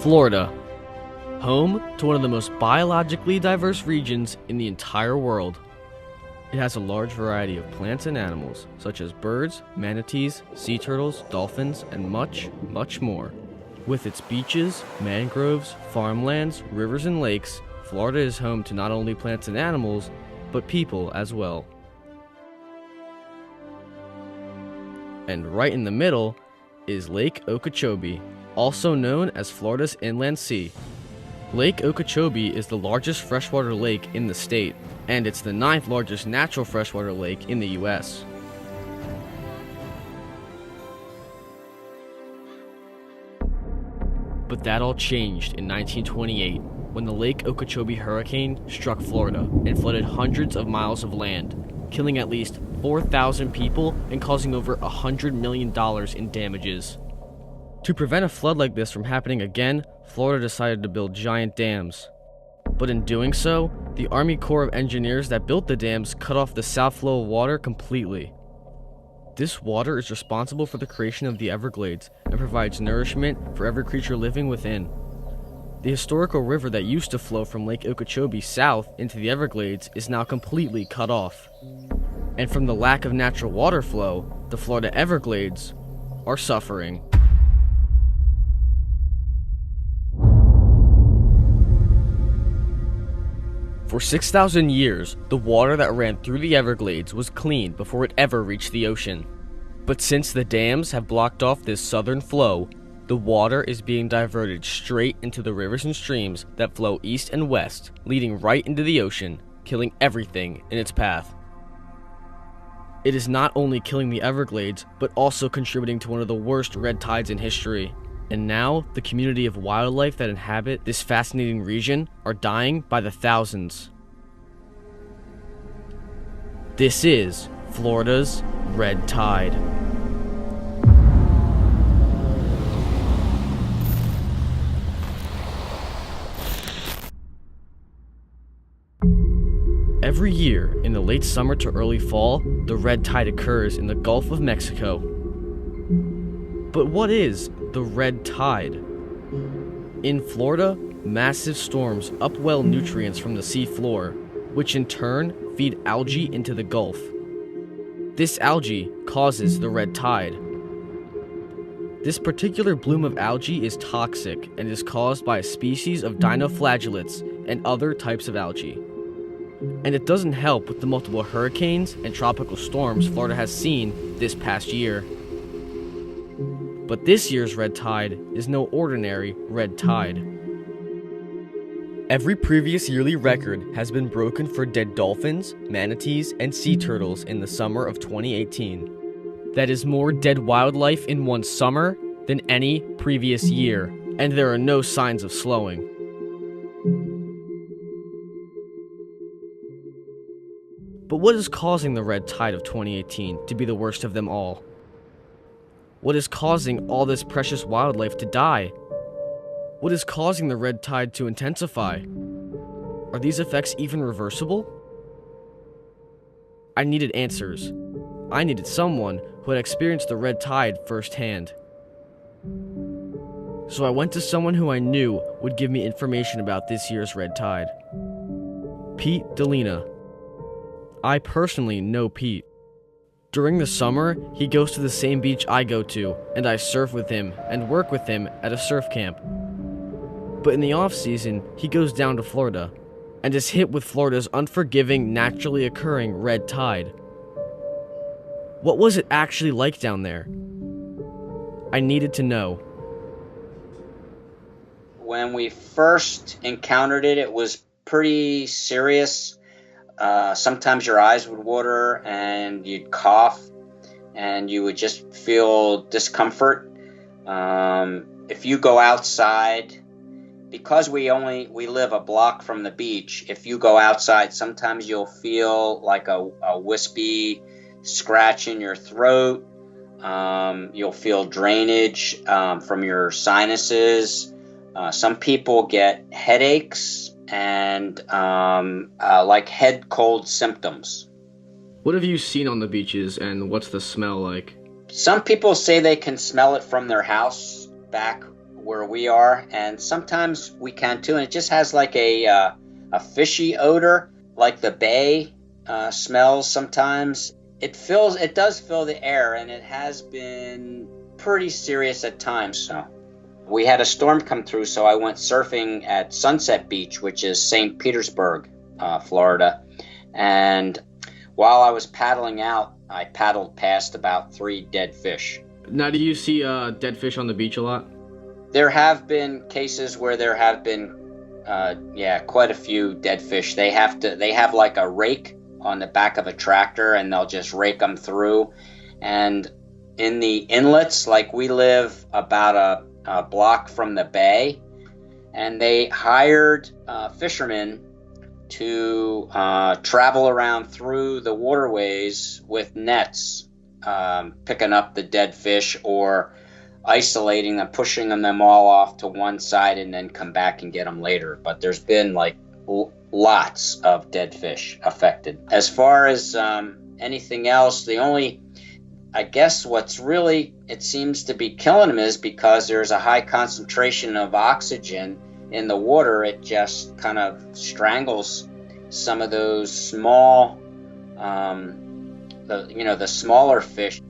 Florida, home to one of the most biologically diverse regions in the entire world. It has a large variety of plants and animals, such as birds, manatees, sea turtles, dolphins, and much, much more. With its beaches, mangroves, farmlands, rivers, and lakes, Florida is home to not only plants and animals, but people as well. And right in the middle is Lake Okeechobee, also known as Florida's Inland Sea. Lake Okeechobee is the largest freshwater lake in the state, and it's the 9th largest natural freshwater lake in the U.S. But that all changed in 1928 when the Lake Okeechobee hurricane struck Florida and flooded hundreds of miles of land, killing at least 4,000 people and causing over $100 million in damages. To prevent a flood like this from happening again, Florida decided to build giant dams. But in doing so, the Army Corps of Engineers that built the dams cut off the south flow of water completely. This water is responsible for the creation of the Everglades and provides nourishment for every creature living within. The historical river that used to flow from Lake Okeechobee south into the Everglades is now completely cut off. And from the lack of natural water flow, the Florida Everglades are suffering. For 6,000 years, the water that ran through the Everglades was clean before it ever reached the ocean. But since the dams have blocked off this southern flow, the water is being diverted straight into the rivers and streams that flow east and west, leading right into the ocean, killing everything in its path. It is not only killing the Everglades, but also contributing to one of the worst red tides in history. And now, the community of wildlife that inhabit this fascinating region are dying by the thousands. This is Florida's red tide. Every year, in the late summer to early fall, the red tide occurs in the Gulf of Mexico. But what is the red tide? In Florida, massive storms upwell nutrients from the sea floor, which in turn feed algae into the Gulf. This algae causes the red tide. This particular bloom of algae is toxic and is caused by a species of dinoflagellates and other types of algae. And it doesn't help with the multiple hurricanes and tropical storms Florida has seen this past year. But this year's red tide is no ordinary red tide. Every previous yearly record has been broken for dead dolphins, manatees, and sea turtles in the summer of 2018. That is more dead wildlife in one summer than any previous year, and there are no signs of slowing. But what is causing the red tide of 2018 to be the worst of them all? What is causing all this precious wildlife to die? What is causing the red tide to intensify? Are these effects even reversible? I needed answers. I needed someone who had experienced the red tide firsthand. So I went to someone who I knew would give me information about this year's red tide. Pete Delina. I personally know Pete. During the summer, he goes to the same beach I go to, and I surf with him and work with him at a surf camp. But in the off-season, he goes down to Florida, and is hit with Florida's unforgiving, naturally occurring red tide. What was it actually like down there? I needed to know. When we first encountered it, it was pretty serious. Sometimes your eyes would water and you'd cough and you would just feel discomfort. If you go outside, because we live a block from the beach, if you go outside, sometimes you'll feel like a wispy scratch in your throat. You'll feel drainage from your sinuses. Some people get headaches and like head cold symptoms. What have you seen on the beaches, and what's the smell like? Some people say they can smell it from their house back where we are, and sometimes we can too. And it just has like a fishy odor, like the bay smells sometimes. It does fill the air, and it has been pretty serious at times. So we had a storm come through, so I went surfing at Sunset Beach, which is St. Petersburg, Florida. And while I was paddling out, I paddled past about 3 dead fish. Now, do you see dead fish on the beach a lot? There have been cases where there have been, quite a few dead fish. They have like a rake on the back of a tractor, and they'll just rake them through. And in the inlets, like we live about a block from the bay, and they hired fishermen to travel around through the waterways with nets, picking up the dead fish or isolating them, pushing them all off to one side, and then come back and get them later. But there's been like lots of dead fish affected. As far as anything else, the only, I guess what's really, it seems to be killing them is because there's a high concentration of oxygen in the water. It just kind of strangles some of those small, the smaller fish.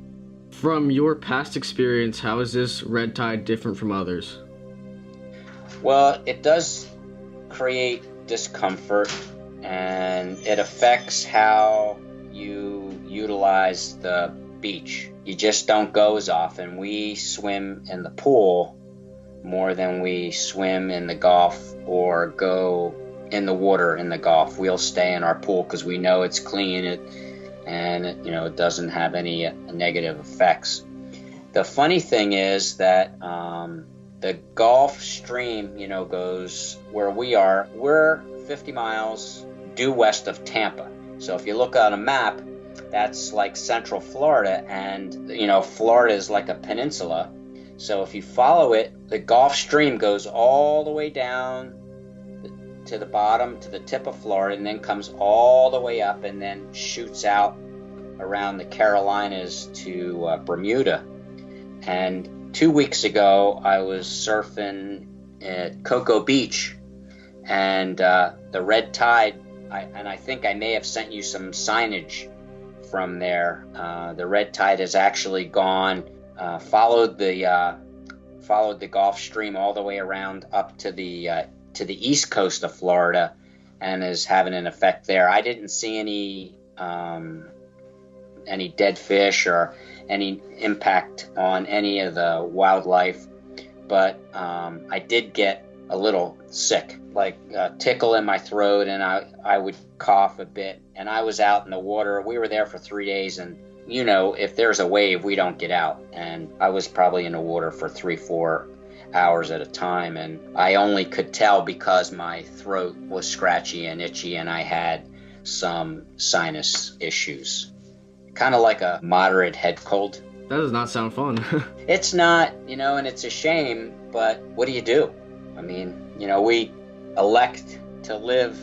From your past experience, how is this red tide different from others? Well, it does create discomfort, and it affects how you utilize the beach. You just don't go as often. We swim in the pool more than we swim in the Gulf or go in the water in the Gulf. We'll stay in our pool because we know it's clean, it doesn't have any negative effects. The funny thing is that the Gulf Stream, goes where we are. We're 50 miles due west of Tampa. So if you look on a map, that's like central Florida, and Florida is like a peninsula. So if you follow it, the Gulf Stream goes all the way down to the bottom, to the tip of Florida, and then comes all the way up and then shoots out around the Carolinas to Bermuda. And 2 weeks ago, I was surfing at Cocoa Beach, and the red tide, I think I may have sent you some signage from there. The red tide has actually gone, followed the Gulf Stream all the way around up to the east coast of Florida, and is having an effect there. I didn't see any dead fish or any impact on any of the wildlife, but I did get a little sick, like a tickle in my throat, and I would cough a bit. And I was out in the water. We were there for 3 days, and if there's a wave, we don't get out. And I was probably in the water for 3-4 hours at a time, and I only could tell because my throat was scratchy and itchy, and I had some sinus issues, kind of like a moderate head cold. That does not sound fun. It's not, and it's a shame, but what do you do? I mean, we elect to live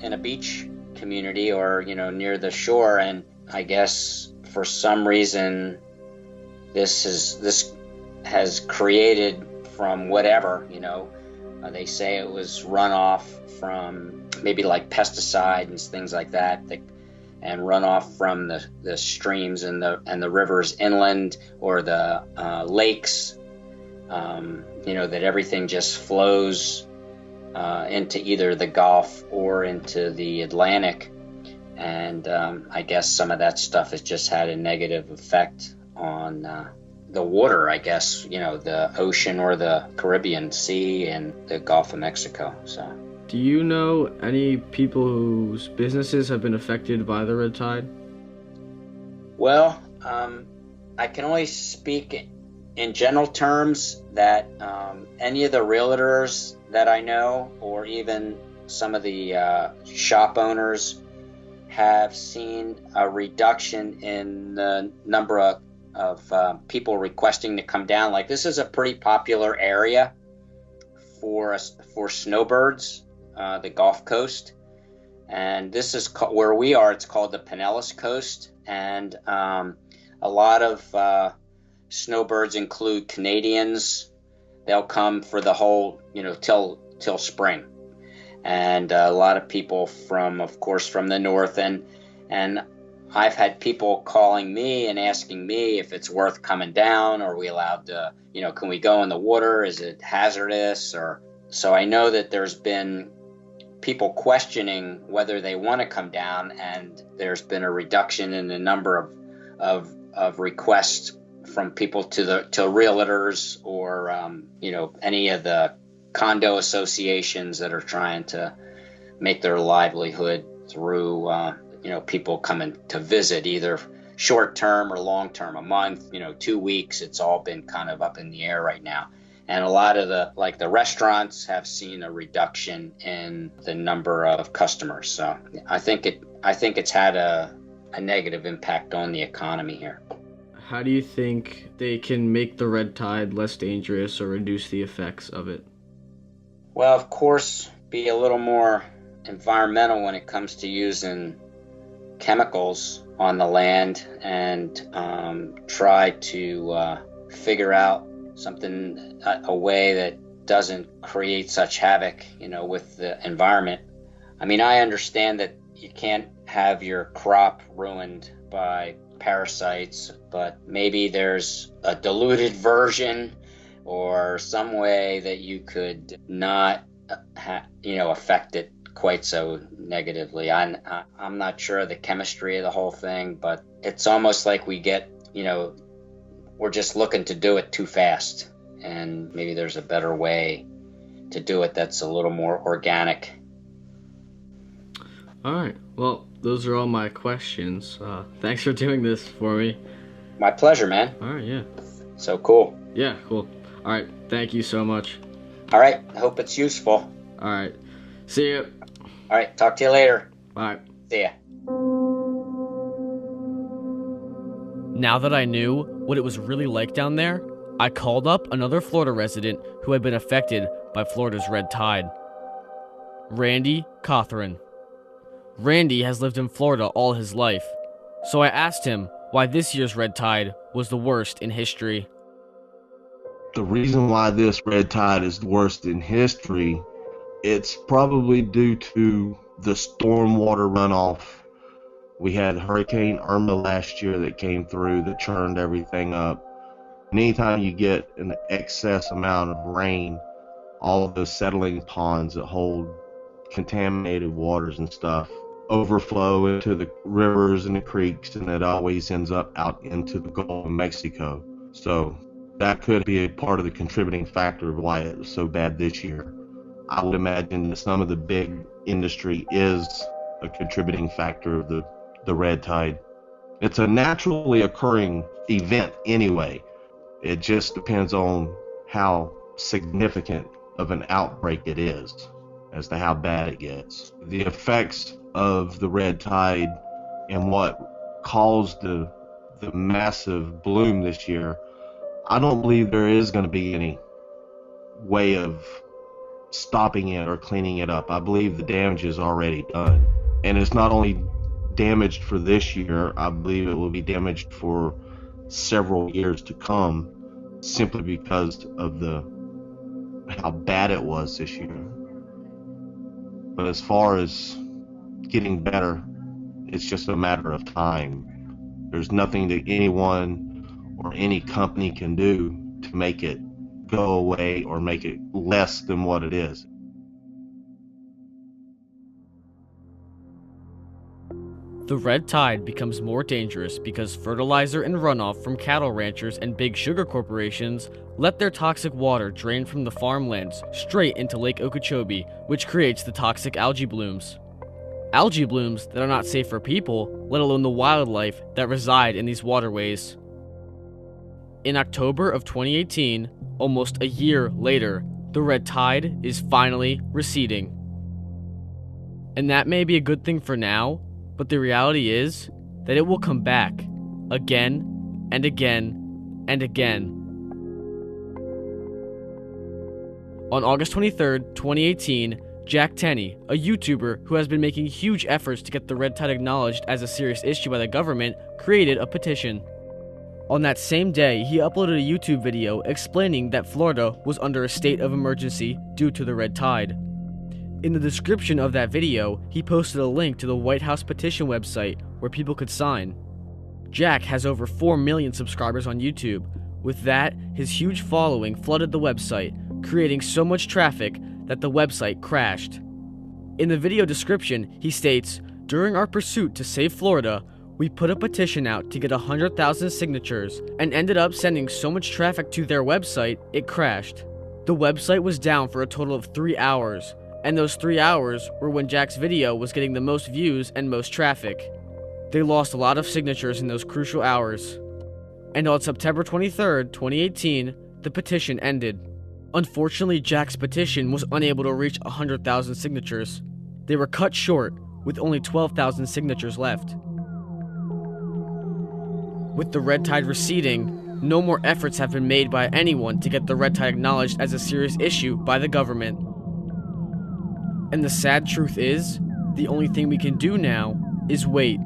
in a beach community or, near the shore, and I guess for some reason this has created from whatever, they say it was runoff from maybe like pesticide and things like that, and runoff from the streams and the rivers inland, or the lakes, that everything just flows into either the Gulf or into the Atlantic. And I guess some of that stuff has just had a negative effect on the water, I guess, the ocean or the Caribbean Sea and the Gulf of Mexico. So, do you know any people whose businesses have been affected by the red tide? Well, I can only speak in general terms that any of the realtors that I know, or even some of the shop owners, have seen a reduction in the number of people requesting to come down. Like, this is a pretty popular area for snowbirds, the Gulf Coast, and this is where we are. It's called the Pinellas Coast, and a lot of snowbirds include Canadians, they'll come for the whole, till spring. And a lot of people of course, from the north, and I've had people calling me and asking me if it's worth coming down. Are we allowed to, can we go in the water? Is it hazardous? So I know that there's been people questioning whether they want to come down, and there's been a reduction in the number of requests from people to realtors or any of the condo associations that are trying to make their livelihood through people coming to visit, either short term or long term, a month, 2 weeks. It's all been kind of up in the air right now. And a lot of the restaurants have seen a reduction in the number of customers. So I think it's had a negative impact on the economy here. How do you think they can make the red tide less dangerous or reduce the effects of it? Well, of course, be a little more environmental when it comes to using chemicals on the land, and try to figure out something, a way that doesn't create such havoc, with the environment. I mean, I understand that you can't have your crop ruined by parasites, but maybe there's a diluted version or some way that you could not, affect it quite so negatively. I'm not sure of the chemistry of the whole thing, but it's almost like we get, we're just looking to do it too fast, and maybe there's a better way to do it that's a little more organic. All right. Well, those are all my questions. Thanks for doing this for me. My pleasure, man. All right, yeah. So cool. Yeah, cool. All right. Thank you so much. All right. I hope it's useful. All right. See you. All right. Talk to you later. Bye. See ya. Now that I knew what it was really like down there, I called up another Florida resident who had been affected by Florida's red tide. Randy Cothran. Randy has lived in Florida all his life, so I asked him why this year's red tide was the worst in history. The reason why this red tide is the worst in history, it's probably due to the stormwater runoff. We had Hurricane Irma last year that came through that churned everything up. And anytime you get an excess amount of rain, all of those settling ponds that hold contaminated waters and stuff overflow into the rivers and the creeks, and it always ends up out into the Gulf of Mexico. So that could be a part of the contributing factor of why it was so bad this year. I would imagine that some of the big industry is a contributing factor of the red tide. It's a naturally occurring event anyway. It just depends on how significant of an outbreak it is as to how bad it gets. The effects of the red tide and what caused the massive bloom this year, I don't believe there is going to be any way of stopping it or cleaning it up. I believe the damage is already done. And it's not only damaged for this year, I believe it will be damaged for several years to come, simply because of how bad it was this year. But as far as getting better, it's just a matter of time. There's nothing that anyone or any company can do to make it go away or make it less than what it is. The red tide becomes more dangerous because fertilizer and runoff from cattle ranchers and big sugar corporations let their toxic water drain from the farmlands straight into Lake Okeechobee, which creates the toxic algae blooms. Algae blooms that are not safe for people, let alone the wildlife that reside in these waterways. In October of 2018, almost a year later, the red tide is finally receding. And that may be a good thing for now, but the reality is that it will come back again and again and again. On August 23rd, 2018, Jack Tenney, a YouTuber who has been making huge efforts to get the red tide acknowledged as a serious issue by the government, created a petition. On that same day, he uploaded a YouTube video explaining that Florida was under a state of emergency due to the red tide. In the description of that video, he posted a link to the White House petition website where people could sign. Jack has over 4 million subscribers on YouTube. With that, his huge following flooded the website, creating so much traffic that the website crashed. In the video description, he states, "During our pursuit to save Florida, we put a petition out to get 100,000 signatures and ended up sending so much traffic to their website, it crashed." The website was down for a total of 3 hours, and those 3 hours were when Jack's video was getting the most views and most traffic. They lost a lot of signatures in those crucial hours. And on September 23rd, 2018, the petition ended. Unfortunately, Jack's petition was unable to reach 100,000 signatures. They were cut short, with only 12,000 signatures left. With the red tide receding, no more efforts have been made by anyone to get the red tide acknowledged as a serious issue by the government. And the sad truth is, the only thing we can do now is wait.